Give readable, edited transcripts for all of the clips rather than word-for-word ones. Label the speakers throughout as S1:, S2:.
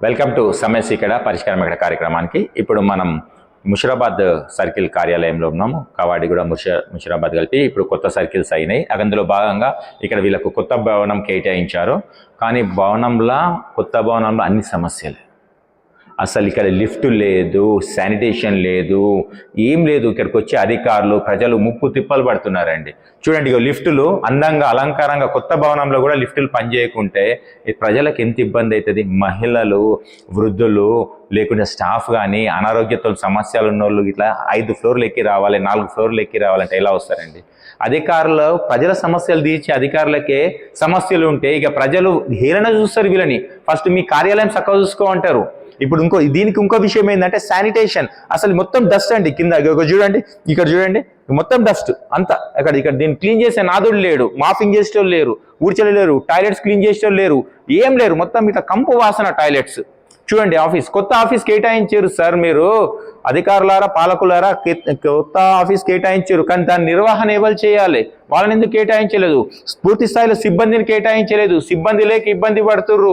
S1: Welcome to సమస్య ఇక్కడ పరిష్కారం ఇక్కడ కార్యక్రమానికి. ఇప్పుడు మనం ముషిరాబాద్ సర్కిల్ కార్యాలయంలో ఉన్నాము. కవాడిగూడ ముషిరాబాద్ కలిపి ఇప్పుడు కొత్త సర్కిల్స్ అయినాయి. అందులో భాగంగా ఇక్కడ వీళ్ళకు కొత్త భవనం కేటాయించారు. కానీ కొత్త భవనంలో అన్ని సమస్యలే. అసలు ఇక్కడ లిఫ్ట్ లేదు, శానిటేషన్ లేదు, ఏం లేదు. ఇక్కడికి వచ్చే అధికారులు ప్రజలు ముప్పు తిప్పలు పడుతున్నారండి. చూడండి, ఇక లిఫ్టులు అందంగా అలంకారంగా కొత్త భవనంలో కూడా లిఫ్టులు పనిచేయకుంటే ప్రజలకు ఎంత ఇబ్బంది అవుతుంది. మహిళలు, వృద్ధులు, లేకుంటే స్టాఫ్ కానీ అనారోగ్యతో సమస్యలు ఉన్న వాళ్ళు ఇట్లా 5 ఫ్లోర్లు ఎక్కి రావాలి, 4 ఫ్లోర్లు ఎక్కి రావాలంటే ఎలా వస్తారండి? అధికారులు ప్రజల సమస్యలు తీర్చి అధికారులకే సమస్యలు ఉంటే ఇక ప్రజలు హేళన చూస్తారు వీళ్ళని. ఫస్ట్ మీ కార్యాలయం చక్కగా చూసుకో అంటారు. ఇప్పుడు దీనికి ఇంకో విషయం ఏంటంటే శానిటేషన్. అసలు మొత్తం డస్ట్ అండి. కింద చూడండి, ఇక్కడ చూడండి, మొత్తం డస్ట్ అంతా. ఇక్కడ దీన్ని క్లీన్ చేసే నాదుడు లేడు, మాఫింగ్ చేసేటోళ్ళు లేరు, ఊడ్చలు లేరు, టాయిలెట్స్ క్లీన్ చేసేటోళ్ళు లేరు, ఏం లేరు. మొత్తం ఇట్లా కంపు వాసన టాయిలెట్స్. చూడండి, కొత్త ఆఫీస్ కేటాయించారు సార్ మీరు అధికారులారా, పాలకులారా, కొత్త ఆఫీస్ కేటాయించారు. కానీ దాని నిర్వహణ ఎవరు చేయాలి? వాళ్ళని ఎందుకు కేటాయించలేదు? పూర్తి స్థాయిలో సిబ్బందిని కేటాయించలేదు. సిబ్బంది లేక ఇబ్బంది పడుతుర్రు.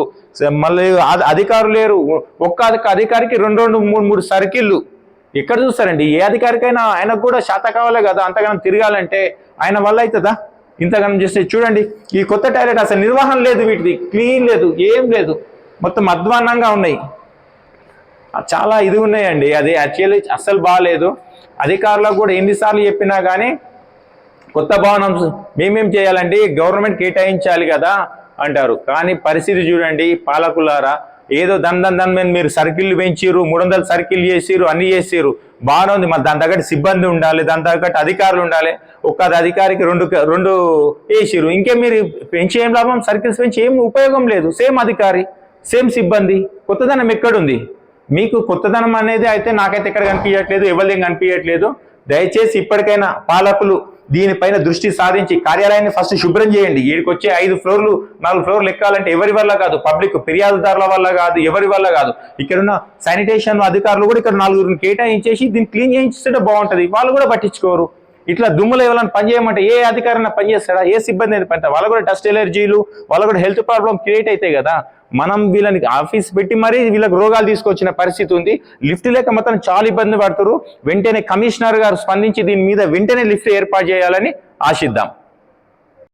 S1: మళ్ళీ అధికారులు లేరు. ఒక్క అధికారికి 2, 3 సర్కిళ్ళు. ఎక్కడ చూస్తారండి? ఏ అధికారికైనా ఆయనకు కూడా శాత కావాలి కదా, అంతగానం తిరగాలంటే. ఆయన వల్ల అవుతుందా ఇంతగానం చేస్తే? చూడండి, ఈ కొత్త టాయిలెట్ అసలు నిర్వహణ లేదు, వీటిది క్లీన్ లేదు, ఏం లేదు, మొత్తం అధ్వాన్నంగా ఉన్నాయి. చాలా ఇది ఉన్నాయండి. అది యాక్చువల్లీ అస్సలు బాగాలేదు. అధికారులకు కూడా ఎన్నిసార్లు చెప్పినా కానీ కొత్త భవనం మేమేం చేయాలండి, గవర్నమెంట్ కేటాయించాలి కదా అంటారు. కానీ పరిస్థితి చూడండి పాలకులారా, ఏదో దాని మీరు సర్కిల్ పెంచారు, 300 సర్కిల్ చేసిరు, అన్ని చేసిరు, బాగానే ఉంది. మరి దాని తగ్గట్టు సిబ్బంది ఉండాలి, దాని తగ్గట్టు అధికారులు ఉండాలి. ఒక్క అధికారికి 2 వేసిరు. ఇంకేం మీరు పెంచి ఏం లాభం? సర్కిల్స్ పెంచి ఏం ఉపయోగం లేదు. సేమ్ అధికారి, సేమ్ సిబ్బంది. కొత్తదనం ఎక్కడుంది మీకు? కొత్తదనం అనేది అయితే నాకైతే ఎక్కడ కనిపించట్లేదు, ఎవరిదేం కనిపించట్లేదు. దయచేసి ఇప్పటికైనా పాలకులు దీనిపైన దృష్టి సాధించి కార్యాలయాన్ని ఫస్ట్ శుభ్రం చేయండి. వీడికి వచ్చే 5 ఫ్లోర్లు 4 ఫ్లోర్లు ఎక్కాలంటే ఎవరి వల్ల కాదు, పబ్లిక్ ఫిర్యాదుదారుల వల్ల కాదు, ఎవరి వల్ల కాదు. ఇక్కడున్న శానిటేషన్ అధికారులు కూడా ఇక్కడ 4 కేటాయించేసి దీన్ని క్లీన్ చేయించేస్తే బాగుంటుంది. వాళ్ళు కూడా పట్టించుకోరు. ఇట్లా దుమ్ములు ఎవరైనా పనిచేయమంటే ఏ అధికారైనా పనిచేస్తాడా? ఏ సిబ్బంది అనేది పని? వాళ్ళకు కూడా డస్ట్ ఎలర్జీలు, వాళ్ళకు కూడా హెల్త్ ప్రాబ్లం క్రియేట్ అవుతాయి కదా. మనం వీళ్ళని ఆఫీస్ పెట్టి మరీ వీళ్ళకి రోగాలు తీసుకొచ్చిన పరిస్థితి ఉంది. లిఫ్ట్ లేక మొత్తం చాలా ఇబ్బంది పడుతున్నారు. వెంటనే కమిషనర్ గారు స్పందించి దీని మీద వెంటనే లిఫ్ట్ ఏర్పాటు చేయాలని ఆశిద్దాం.